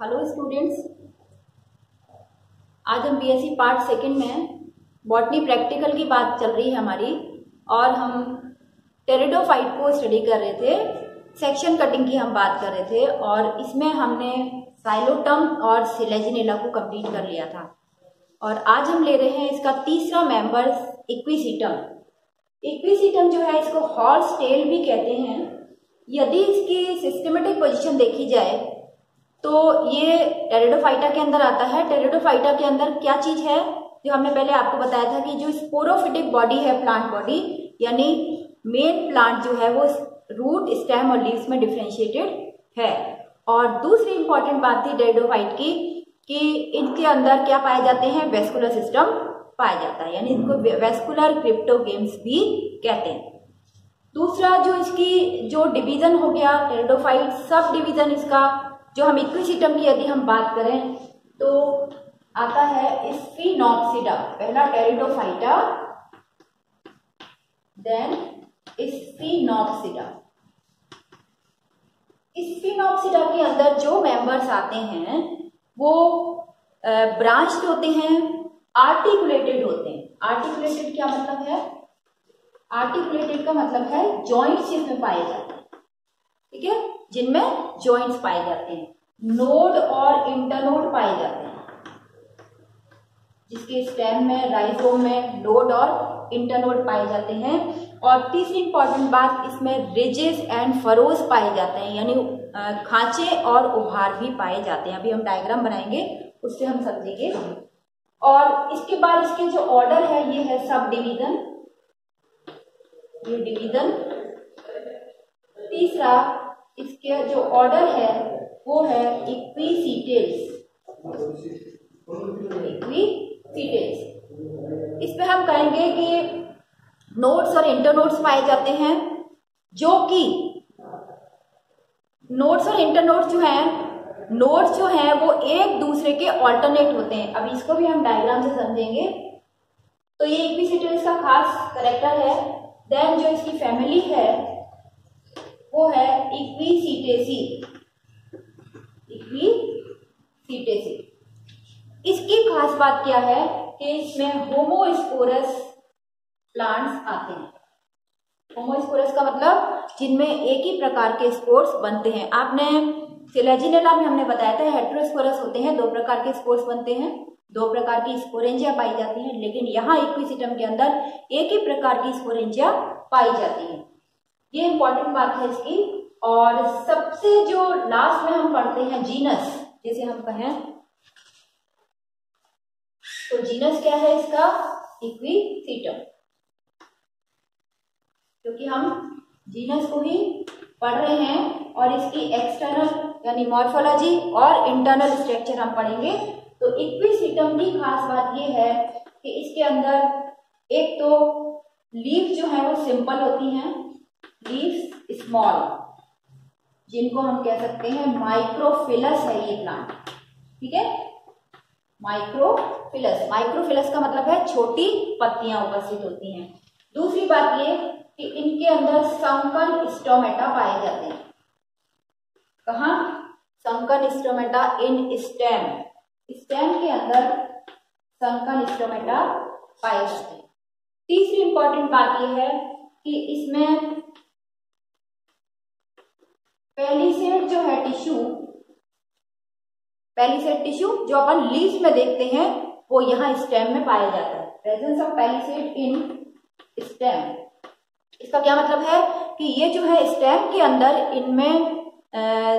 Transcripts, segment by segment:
Hello students, आज हम BSc part second में बॉटनी प्रैक्टिकल की बात चल रही है हमारी और हम टेरिडोफाइट को स्टडी कर रहे थे। सेक्शन कटिंग की हम बात कर रहे थे और इसमें हमने साइलोटम और सिलेजिनेला को कंप्लीट कर लिया था और आज हम ले रहे हैं इसका तीसरा मेंबर इक्विसीटम। इक्विसीटम जो है इसको हॉर्स टेल भी कहते हैं। यदि इसकी सिस्टमेटिक पोजीशन देखी जाए तो ये टेरिडोफाइटा के अंदर आता है। टेरिडोफाइटा के अंदर क्या चीज है जो हमने पहले आपको बताया था कि जो स्पोरोफिटिक बॉडी है, प्लांट बॉडी, यानी मेन प्लांट जो है वो रूट, स्टेम और लीव्स में डिफरेंशिएटेड है। और दूसरी इंपॉर्टेंट बात थी टेरिडोफाइट की कि इनके अंदर क्या पाए जाते हैं, वेस्कुलर सिस्टम पाया जाता है, यानी इनको वेस्कुलर क्रिप्टोगेम्स भी कहते हैं। दूसरा जो इसकी जो डिवीजन हो गया टेरिडोफाइट, सब डिवीजन इसका जो हम इक्विसीटम की यदि हम बात करें तो आता है स्फिनोप्सिडा। पहला टेरिडोफाइटा, देन स्फिनोप्सिडा। स्फिनोप्सिडा के अंदर जो मेंबर्स आते हैं वो ब्रांच्ड होते हैं, आर्टिकुलेटेड होते हैं। आर्टिकुलेटेड क्या मतलब है? आर्टिकुलेटेड का मतलब है जॉइंट्स इसमें पाए जाते हैं, ठीक है, जिनमें जॉइंट्स पाए जाते हैं। नोड और इंटरनोड पाए जाते हैं, जिसके स्टेम में, राइजोम में नोड और इंटरनोड पाए जाते हैं। और तीसरी इंपॉर्टेंट बात, इसमें रिजेस एंड फरोज पाए जाते हैं, यानी खांचे और उभार भी पाए जाते हैं। अभी हम डायग्राम बनाएंगे, उससे हम समझेंगे। और इसके बाद इसके जो ऑर्डर है ये है सब डिवीजन, ये डिवीजन। तीसरा इसके जो ऑर्डर है वो है इक्विसीटेट्स। इक्विसीटेट्स इसमें हम कहेंगे कि नोड्स और इंटरनोड्स पाए जाते हैं, जो कि नोड्स और इंटरनोड्स जो हैं, नोड्स जो हैं वो एक दूसरे के ऑल्टरनेट होते हैं। अब इसको भी हम डायग्राम से समझेंगे। तो ये इक्विसीटेट्स का खास करेक्टर है। देन जो इसकी फैमिली है वो है इक्विसीटेसी। इक्विसीटेसी इसकी खास बात क्या है कि इसमें होमोस्पोरस प्लांट्स आते हैं। होमोस्पोरस का मतलब जिनमें एक ही प्रकार के स्पोर्स बनते हैं। आपने सिलेजिनेला में हमने बताया था हेटेरोस्पोरस होते हैं, दो प्रकार के स्पोर्स बनते हैं, दो प्रकार की स्पोरेंजिया पाई जाती हैं। लेकिन यहाँ इक्विसीटम के अंदर एक ही प्रकार की स्पोरेंजिया पाई जाती है। ये इंपॉर्टेंट बात है इसकी। और सबसे जो लास्ट में हम पढ़ते हैं जीनस, जैसे हम कहें तो जीनस क्या है इसका? इक्विसीटम, क्योंकि हम जीनस को ही पढ़ रहे हैं और इसकी एक्सटर्नल यानी मॉर्फोलॉजी और इंटरनल स्ट्रक्चर हम पढ़ेंगे। तो इक्विसीटम की खास बात ये है कि इसके अंदर एक तो लीफ जो है वो सिंपल होती हैं, लीव्स स्मॉल, जिनको हम कह सकते हैं माइक्रोफिलस है ये प्लांट, ठीक है, माइक्रोफिलस। माइक्रोफिलस का मतलब है छोटी पत्तियां उपस्थित होती हैं। दूसरी बात ये कि इनके अंदर संकन स्टोमेटा पाए जाते हैं। कहाँ? संकन स्टोमेटा इन स्टेम। स्टेम के अंदर संकन स्टोमेटा पाए जाते हैं। तीसरी इंपॉर्टेंट बात यह है कि इसमें पेलिसेड जो है टिश्यू, पेलिसेड टिश्यू जो अपन लीव्स में देखते हैं वो यहाँ स्टेम में पाया जाता है। Presence of palisade in stem, इसका क्या मतलब है कि ये जो है स्टेम के अंदर इनमें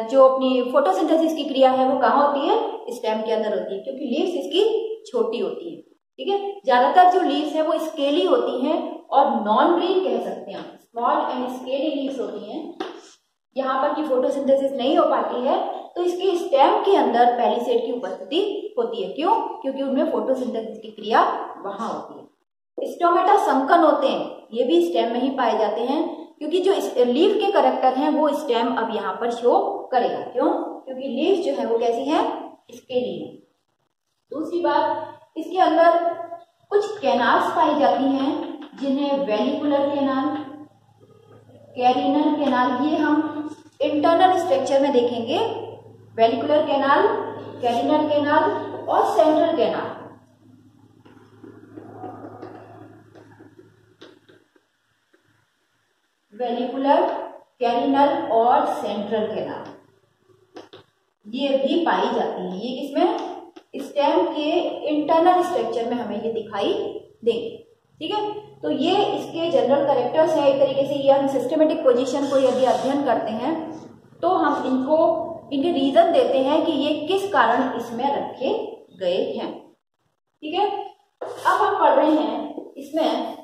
जो अपनी फोटोसिंथेसिस की क्रिया है वो कहाँ होती है? स्टेम के अंदर होती है, क्योंकि लीव्स इसकी छोटी होती है, ठीक है। ज्यादातर जो लीव्स है वो स्केली होती हैं और नॉन ग्रीन कह सकते हैं, स्मॉल एंड स्केली लीव्स होती हैं। यहाँ पर की फोटोसिंथेसिस नहीं हो पाती है तो इसके स्टेम के अंदर पेलिसेड की उपस्थिति होती है। क्यों? क्योंकि उनमें फोटोसिंथेसिस की क्रिया वहां होती है। स्टोमेटा संकन होते हैं, ये भी स्टेम में ही पाए जाते हैं, क्योंकि जो लीफ के कैरेक्टर हैं वो स्टेम अब यहाँ पर शो करेगा। क्यों? क्योंकि लीफ जो है वो कैसी है? स्केली है। दूसरी बात, इसके अंदर कुछ कैनाल्स पाई जाती हैं जिन्हें वेलिकुलर कैनाल, कैरिनल कैनाल, ये हम इंटरनल स्ट्रक्चर में देखेंगे वेलिकुलर कैनाल, कैरिनल कैनाल और सेंट्रल कैनाल। वेलिकुलर, कैरिनल और सेंट्रल कैनाल ये भी पाई जाती है। ये किसमें? स्टेम के इंटरनल स्ट्रक्चर में हमें ये दिखाई देंगे। ठीक है, तो ये इसके जनरल कैरेक्टर्स है। एक तरीके से ये हम सिस्टमेटिक पोजीशन को यदि अध्ययन करते हैं तो हम इनके रीजन देते हैं कि ये किस कारण इसमें रखे गए हैं। ठीक है, अब हम पढ़ रहे हैं इसमें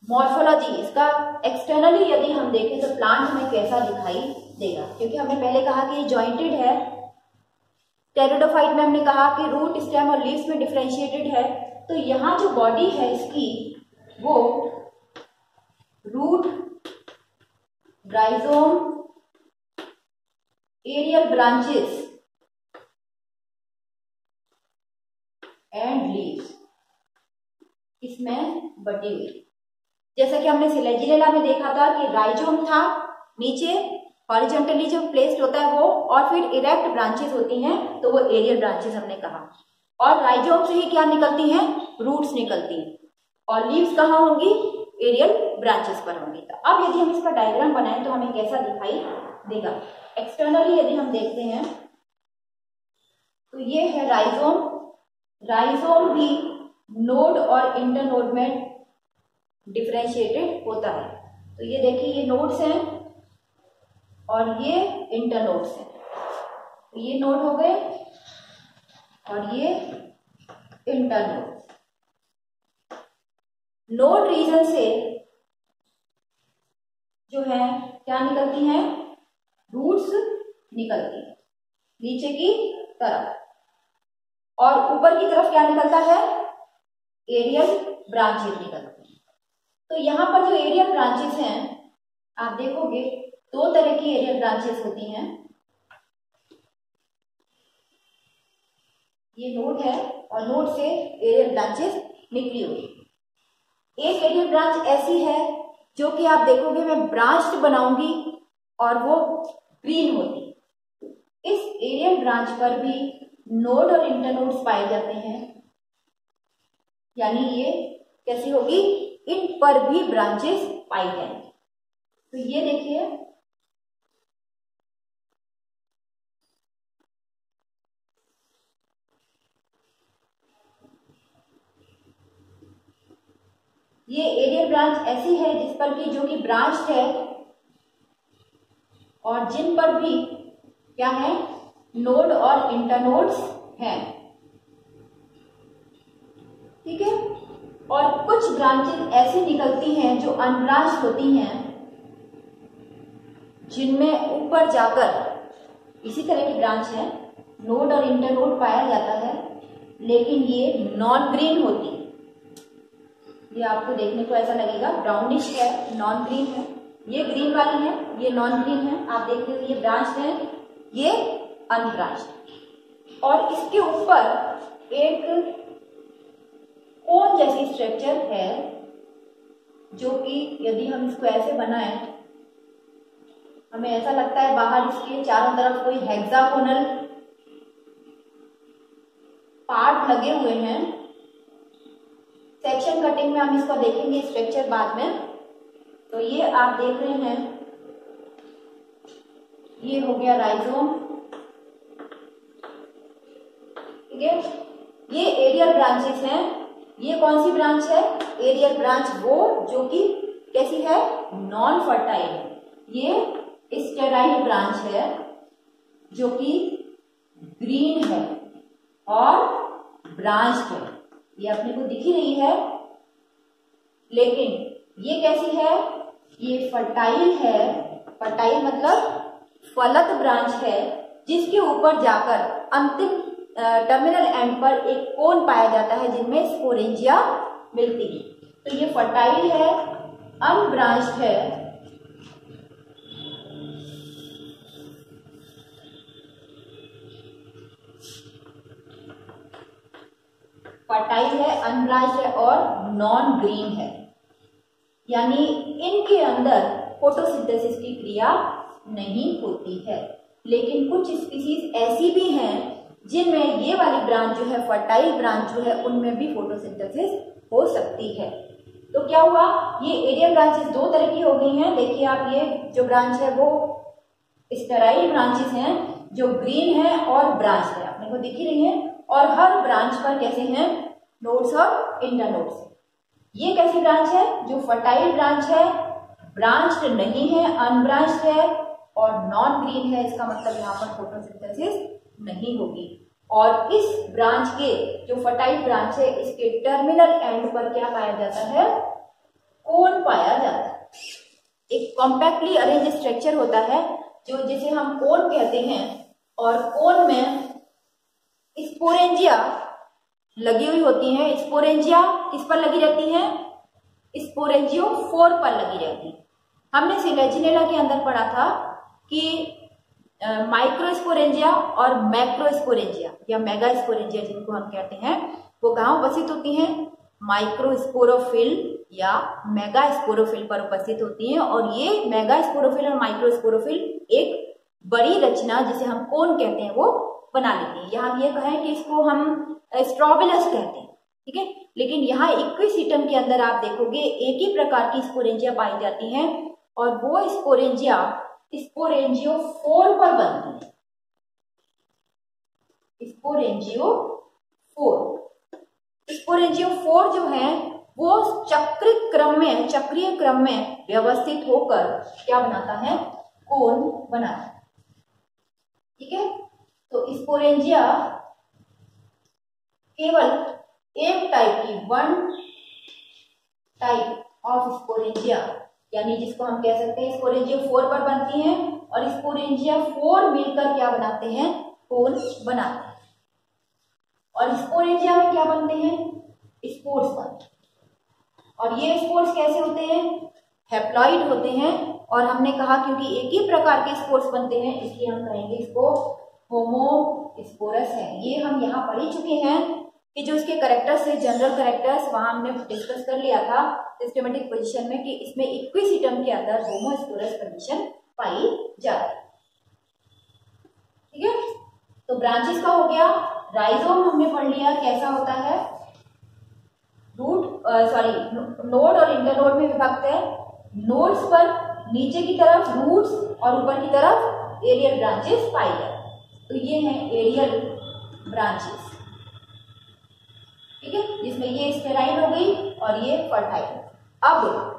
मॉर्फोलॉजी। इसका एक्सटर्नली यदि हम देखें तो प्लांट हमें कैसा दिखाई देगा, क्योंकि हमने पहले कहा कि जॉइंटेड है। टेरिडोफाइट में हमने कहा कि रूट, स्टेम और लीव्स में डिफरेंशिएटेड है। तो यहाँ जो बॉडी है इसकी वो root, rhizome, aerial branches and leaves इसमें बटी हुई। जैसा कि हमने सिलेजिलेला में देखा था कि राइजोम था, नीचे हॉरिजॉन्टली जो प्लेस्ड होता है वो, और फिर इरेक्ट ब्रांचेस होती हैं तो वो एरियल ब्रांचेस हमने कहा। और राइजोम से ही क्या निकलती हैं? रूट्स निकलती हैं। और लीव्स कहाँ होंगी? एरियल ब्रांचेस पर होंगी। तो अब यदि हम इसका डायग्राम बनाएं तो हमें कैसा दिखाई देगा? एक्सटर्नली यदि हम देखते हैं तो ये है राइजोम। राइजोम भी नोड और इंटरनोड में डिफरेंशिएटेड होता है। तो ये देखिए, ये नोड्स हैं और ये इंटरनोड्स हैं। तो ये नोड हो गए और ये इंटरनोड। नोड रीजन से जो है क्या निकलती हैं? रूट्स निकलती हैं नीचे की तरफ, और ऊपर की तरफ क्या निकलता है? एरियल ब्रांचेस निकलती हैं। तो यहाँ पर जो एरियल ब्रांचेस हैं आप देखोगे दो तरह की एरियल ब्रांचेस होती हैं। ये नोड है और नोड से एरियल ब्रांचेस निकली हुई। एक एरियल ब्रांच ऐसी है जो कि आप देखोगे मैं ब्रांच बनाऊंगी और वो ग्रीन होती है। इस एरियल ब्रांच पर भी नोड और इंटरनोड्स पाए जाते हैं, यानी ये कैसी होगी? इन पर भी ब्रांचेस पाई जाएंगी। तो ये देखिए, ये एरियल ब्रांच ऐसी है जिस पर भी जो कि ब्रांच है और जिन पर भी क्या है? नोड और इंटरनोड्स हैं। ठीक है, और कुछ ब्रांचेस ऐसी निकलती हैं जो अनब्रांच होती हैं, जिनमें ऊपर जाकर इसी तरह की ब्रांच है, नोड और इंटरनोड पाया जाता है, लेकिन ये नॉन ग्रीन होती है। ये आपको देखने को ऐसा लगेगा ब्राउनिश है, नॉन ग्रीन है। ये ग्रीन वाली है, ये नॉन ग्रीन है। आप देखते हो ये ब्रांच है, ये अनब्रांच। और इसके ऊपर एक कोन जैसी स्ट्रक्चर है जो कि यदि हम इसको ऐसे बनाएं, हमें ऐसा लगता है बाहर इसके चारों तरफ कोई हेक्सागोनल पार्ट लगे हुए हैं। सेक्शन कटिंग में हम इसको देखेंगे स्ट्रक्चर बाद में। तो ये आप देख रहे हैं, ये हो गया राइजोम। ठीक है, ये एरियल ब्रांचेस हैं। ये कौन सी ब्रांच है? एरियल ब्रांच वो जो कि कैसी है? नॉन फर्टाइल है। ये स्टेराइल ब्रांच है जो कि ग्रीन है और ब्रांच है। ये अपने को दिख ही रही है, लेकिन ये कैसी है? ये फर्टाइल है। फर्टाइल मतलब फलत ब्रांच है, जिसके ऊपर जाकर अंतिम टर्मिनल एंड पर एक कोन पाया जाता है जिनमें स्पोरेंजिया मिलती है। तो ये फर्टाइल है, अनब्रांच्ड है, फर्टाइल है, अनब्रांच्ड है और नॉन ग्रीन है। यानी इनके अंदर फोटोसिंथेसिस की क्रिया नहीं होती है। लेकिन कुछ स्पीसीज ऐसी भी हैं जिनमें ये वाली ब्रांच जो है, फर्टाइल ब्रांच जो है, उनमें भी फोटोसिंथेसिस हो सकती है। तो क्या हुआ, ये एरियल ब्रांचेस दो तरह की हो गई हैं। देखिए आप, ये जो ब्रांच है वो स्टेराइल ब्रांचेस हैं जो ग्रीन है और ब्रांच है, अपने को दिख ही रही है, और हर ब्रांच पर कैसे हैं, नोड्स और इंटरनोड्स। ये कैसी ब्रांच है, जो फर्टाइल ब्रांच है, ब्रांच नहीं है, अनब्रांच्ड है और नॉन ग्रीन है। इसका मतलब यहाँ पर फोटोसिंथेसिस नहीं होगी। और इस ब्रांच के, जो फर्टाइल ब्रांच है, इसके टर्मिनल एंड पर क्या पाया जाता है, कोन पाया जाता है। एक कॉम्पैक्टली अरेंज स्ट्रक्चर होता है जो जिसे हम कोन कहते हैं, और कोन में स्पोरेंजिया लगी हुई होती है। स्पोरेंजिया किस पर लगी रहती है, स्पोरेंजियोफोर पर लगी रहती है। हमने सिलेजिनेला के अंदर पढ़ा था कि माइक्रोस्पोरेंजिया और मैक्रोस्पोरेंजिया या मेगास्पोरेंजिया जिनको हम कहते हैं, वो कहाँ उपस्थित होती हैं, माइक्रोस्पोरोफिल या मेगास्पोरोफिल पर उपस्थित होती हैं। और ये मेगास्पोरोफिल और माइक्रोस्पोरोफिल एक बड़ी रचना जिसे हम कोन कहते हैं वो बना लेती है। यहाँ ये कहें कि इसको हम स्ट्रोबिलस कहते हैं, ठीक है। लेकिन यहाँ इक्विसिटम के अंदर आप देखोगे एक ही प्रकार की स्पोरेंजिया पाई जाती हैं, और वो स्पोरेंजिया स्पोरेंजियोफोर पर बनती है। स्पोरेंजियोफोर जो है वो चक्रीय क्रम में व्यवस्थित होकर क्या बनाता है, कोन बनाता है, ठीक है। तो स्पोरेंजिया केवल एक टाइप की, वन टाइप ऑफ स्पोरेंजिया, यानी जिसको हम कह सकते हैं स्पोरेंजियोफोर पर बनती हैं, और स्पोरेंजियोफोर मिलकर क्या बनाते हैं, कोन बनाते हैं। और स्पोरेंजिया में क्या बनते हैं, स्पोर्स बनते हैं। और ये स्पोर्स कैसे होते हैं, हैप्लॉइड होते हैं। और हमने कहा क्योंकि एक ही प्रकार के स्पोर्स बनते हैं, इसलिए हम कहेंगे इसको होमोस्पोरस है। ये हम यहाँ पढ़ ही चुके हैं कि जो इसके कैरेक्टर्स है, जनरल कैरेक्टर्स, वहां हमने डिस्कस कर लिया था सिस्टमेटिक पोजीशन में कि इसमें इक्विसिटम के अंदर होमोस्पोरस कंडीशन पाई जाती है, ठीक है। तो ब्रांचेस का हो गया। राइजोम हमने पढ़ लिया कैसा होता है, नोड और इंटरनोड में विभक्त है। नोड्स पर नीचे की तरफ रूट्स और ऊपर की तरफ एरियल ब्रांचेस पाई जाती है। तो ये हैं एरियल ब्रांचेस, ठीक है, जिसमें ये स्टेराइल हो गई और ये फर्टाइल। अब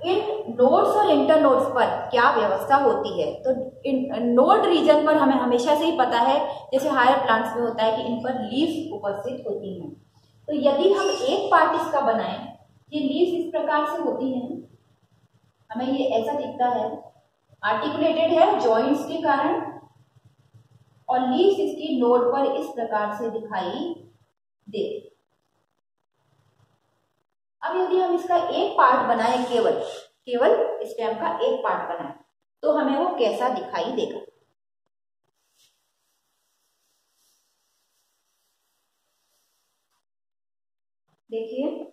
इन नोड्स और इंटरनोड्स पर क्या व्यवस्था होती है, तो इन नोड रीजन पर हमें हमेशा से ही पता है, जैसे हायर प्लांट्स में होता है कि इन पर लीव्स उपस्थित होती हैं। तो यदि हम एक पार्ट इसका बनाएं, ये लीव्स इस प्रकार से होती हैं, हमें ये ऐसा दिखता है, आर्टिकुलेटेड है जॉइंट्स के कारण, और लीव्स इसकी नोड पर इस प्रकार से दिखाई दे। अब यदि हम इसका एक पार्ट बनाएं, केवल स्टेम का एक पार्ट बनाएं, तो हमें वो कैसा दिखाई देगा। देखिए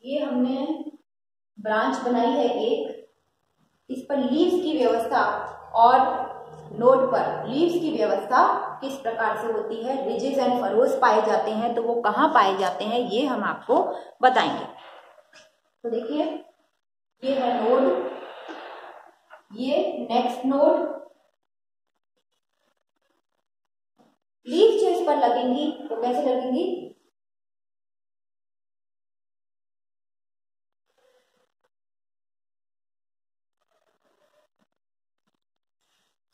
ये हमने ब्रांच बनाई है एक, इस पर लीव्स की व्यवस्था और नोड पर लीव्स की व्यवस्था किस प्रकार से होती है, रिजेस एंड फरोज पाए जाते हैं, तो वो कहाँ पाए जाते हैं ये हम आपको बताएंगे। तो देखिए ये है नोड, ये नेक्स्ट नोड, लीव्स जो इस पर लगेंगी तो कैसे लगेंगी,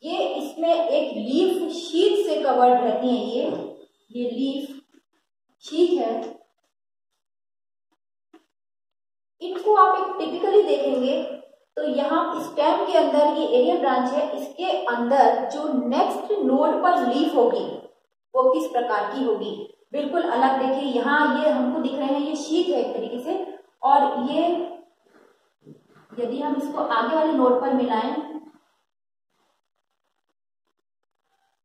ये इसमें एक लीफ शीट से कवर्ड रहती है। ये लीफ शीट है। इनको आप एक टिपिकली देखेंगे तो यहाँ स्टेम के अंदर ये एरियल ब्रांच है, इसके अंदर जो नेक्स्ट नोड पर लीफ होगी वो किस प्रकार की होगी, बिल्कुल अलग। देखिए यहाँ ये हमको दिख रहे हैं, ये शीट है एक तरीके से, और ये यदि हम इसको आगे वाले नोड पर मिलाएं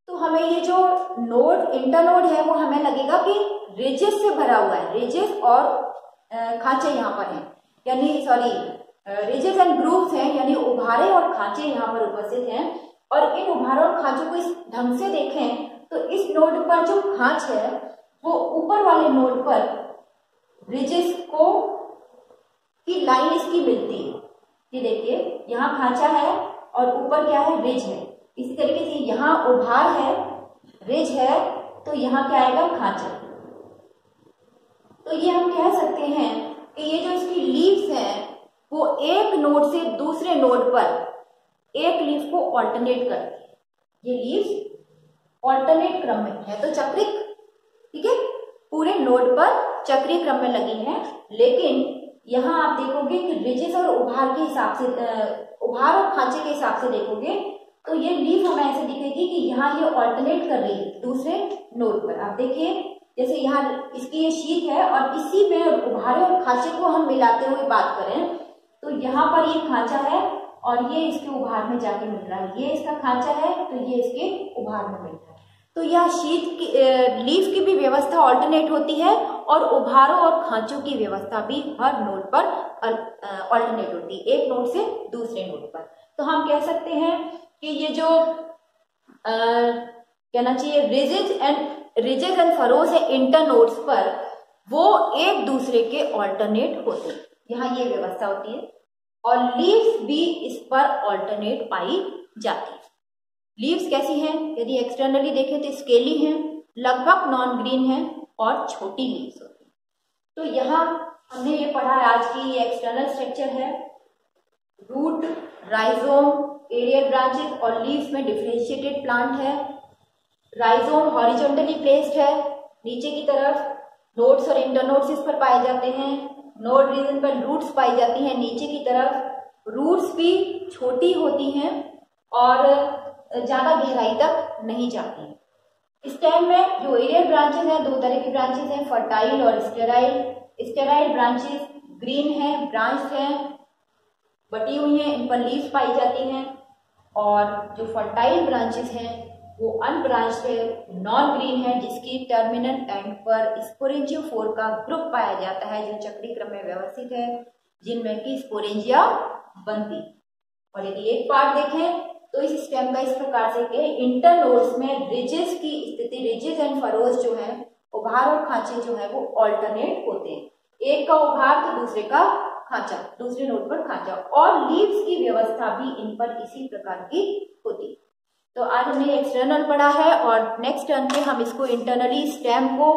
तो हमें ये जो नोड इंटरनोड है वो हमें लगेगा कि रिजेस से भरा हुआ है, रिजेस और खांचे यहाँ पर हैं, यानी रिजेस एंड ग्रूव्स हैं, यानी उभारे और खांचे यहाँ पर उपस्थित हैं। और इन उभारों और खांचों को इस ढंग से देखें तो इस नोड पर जो खांच है वो ऊपर वाले नोड पर रिजेस को की लाइन इसकी मिलती है। ये देखिए यहाँ खांचा है और ऊपर क्या है, रिज है। इसी तरीके से यहाँ उभार है, रिज है, तो यहाँ क्या आएगा, खांचा। तो ये हम कह सकते हैं कि ये जो इसकी लीव्स हैं वो एक नोड से दूसरे नोड पर एक लीफ को ऑल्टरनेट करती है। ये लीव्स ऑल्टरनेट क्रम में है तो चक्रिक, ठीक है, पूरे नोड पर चक्रीय क्रम में लगी है। लेकिन यहाँ आप देखोगे कि रिजेस और उभार के हिसाब से, उभार और खांचे के हिसाब से देखोगे तो ये लीफ हमें ऐसे दिखेगी कि यहाँ ये ऑल्टरनेट कर रही है दूसरे नोड पर। आप देखिए जैसे यहाँ इसकी ये शीट है और इसी में उभारे और खांचे को हम मिलाते हुए बात करें तो यहाँ पर ये खांचा है और ये इसके उभार में जाके मिल रहा है, ये इसका खांचा है तो ये इसके उभार में मिल रहा है। तो यह शीट की लीफ की भी व्यवस्था ऑल्टरनेट होती है और उभारों और खांचों की व्यवस्था भी हर नोड पर ऑल्टरनेट होती है, एक नोड से दूसरे नोड पर। तो हम कह सकते हैं कि ये जो कहना चाहिए रिजेस एंड फरोज है इंटर नोड्स पर, वो एक दूसरे के ऑल्टरनेट होते हैं, यहाँ ये व्यवस्था होती है। और लीव्स भी इस पर ऑल्टरनेट पाई जाती है। लीव्स कैसी हैं, यदि एक्सटर्नली देखें तो स्केली हैं, लगभग नॉन ग्रीन हैं और छोटी लीव्स होती हैं। तो यहाँ हमने ये पढ़ा है, आज की ये एक्सटर्नल स्ट्रक्चर है। रूट, राइजोम, एरियल ब्रांचेस और लीव्स में डिफरेंशिएटेड प्लांट है। राइजोम हॉरिजॉन्टली प्लेस्ड है, नीचे की तरफ नोड्स और इंटरनोड्स इस पर पाए जाते हैं। नोड रीजन पर रूट्स पाई जाती हैं नीचे की तरफ। रूट्स भी छोटी होती हैं और ज्यादा गहराई तक नहीं जाती हैं। स्टेम में जो एरियल ब्रांचेस हैं, दो तरह की ब्रांचेस हैं, फर्टाइल और स्टेराइल। स्टेराइल ब्रांचेस ग्रीन हैं, ब्रांच हैं, बटी हुई हैं, इन पर लीव्स पाई जाती हैं। और जो फर्टाइल ब्रांचेस हैं वो अनब्रांच्ड है, नॉन ग्रीन है, जिसकी टर्मिनल एंड पर स्पोरेंजियोफोर का ग्रुप पाया जाता है जो चक्रीय क्रम में व्यवस्थित है, जिनमें की स्पोरेंजिया बनती। और यदि एक पार्ट देखें तो इस स्टेम का इस प्रकार से कि इंटरनोड्स में रिजेस की स्थिति, रिजेस एंड फरोज जो है, उभार और खांचे जो है वो ऑल्टरनेट होते हैं, एक का उभार तो दूसरे का खांचा, दूसरे नोड पर खांचा। और लीव्स की व्यवस्था भी इन पर इसी प्रकार की होती। तो आज हमने एक्सटर्नल पढ़ा है और नेक्स्ट टर्न पे हम इसको इंटरनली स्टेम को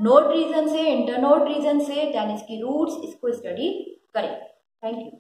नोड रीजन से, इंटरनोड रीजन से, देन इसकी रूट्स, इसको स्टडी करेंगे। Thank you.